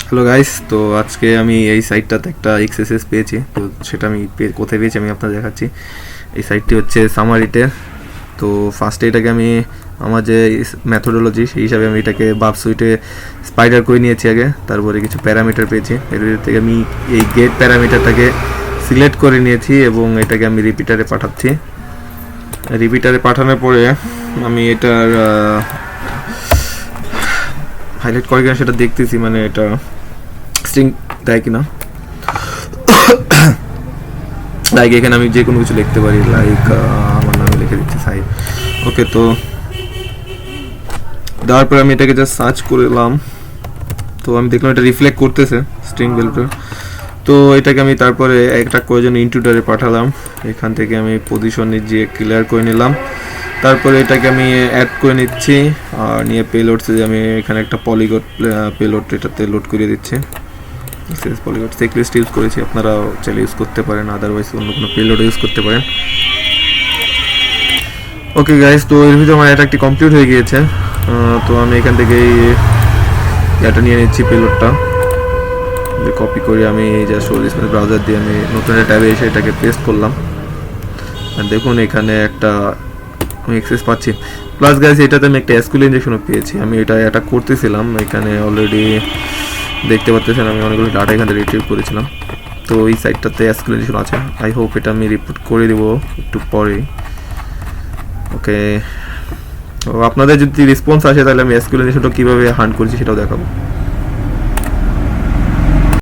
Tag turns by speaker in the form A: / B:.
A: Hello guys, তো আজকে আমি এই সাইটটাতে একটা XSS পেয়েছি। তো সেটা আমি কোথায় পেয়েছি আমি আপনাদের দেখাচ্ছি। এই সাইটটি হচ্ছে সামারিটের। তো ফার্স্টে এটাকে আমি আমার যে ম্যাথোডোলজি সেই হিসাবে আমি এটাকে বাফ সুইটে স্পাইডার করে নিয়েছি আগে। তারপরে কিছু প্যারামিটার পেয়েছি, এর থেকে আমি এই গেট প্যারামিটারটাকে সিলেক্ট করে নিয়েছি এবং এটাকে আমি রিপিটারে পাঠাচ্ছি। রিপিটারে পাঠানোর পরে আমি এটার হাইলাইট করে কিনা সেটা দেখতেছি, মানে এটা স্ট্রিং দেয় কিনা। লাইক এখানে আমি যে কোনো কিছু লিখতে পারি, লাইক আমার নামে লিখে দিচ্ছি সাইড। ওকে, তো দেওয়ার পরে আমি এটাকে জাস্ট সার্চ করলাম। তো আমি দেখলাম এটা রিফ্লেক্ট করতেছে স্ট্রিং ভ্যালুটা। তো এটাকে আমি তারপরে একটা করে জন্য ইনটুটারে পাঠালাম। এখান থেকে আমি পজিশনে যে ক্লিয়ার করে নিলাম। তারপরে এটাকে আমি অ্যাড করে নিচ্ছি আর নিয়ে পেলোডসে আমি এখানে একটা পলিগন পেলোড এটাতে লোড করে দিচ্ছি। এক্সএসএস পলিগন চেকলিস্ট ইউজ করেছি, আপনারা চাইলে ইউজ করতে পারেন, আদারওয়াইজ অন্য কোনো পেলোড ইউজ করতে পারেন। ওকে গাইস, তো এর ভিতরে আমার অ্যাটাকটি কমপ্লিট হয়ে গিয়েছে। তো আমি এখান থেকে এটা নিয়ে নিচ্ছি পেলোডটা, কপি করে আমি জাস্ট ওরিজিনাল ব্রাউজার দিয়ে আমি নতুন একটা ট্যাবে এসে এটাকে পেস্ট করলাম। আর দেখুন এখানে একটা আমি অ্যাক্সেস পাচ্ছি। প্লাস গাইস এটাতে আমি একটা এসকিউএল ইনজেকশনও পেয়েছি। আমি এটা অ্যাটাক করতেছিলাম, এখানে অলরেডি দেখতে পাচ্ছেন আমি অনেকগুলো ডাটা এখান থেকে রিট্রিভ করেছিলাম। তো এই সাইটটাতে এসকিউএল ইনজেকশন আছে। আই হোপ এটা আমি রিপোর্ট করে দেবো একটু পরে। ওকে, তো আপনাদের যদি রেসপন্স আসে তাহলে আমি এসকিউএল ইনজেকশনটা কীভাবে হান্ট করেছি সেটাও দেখাবো।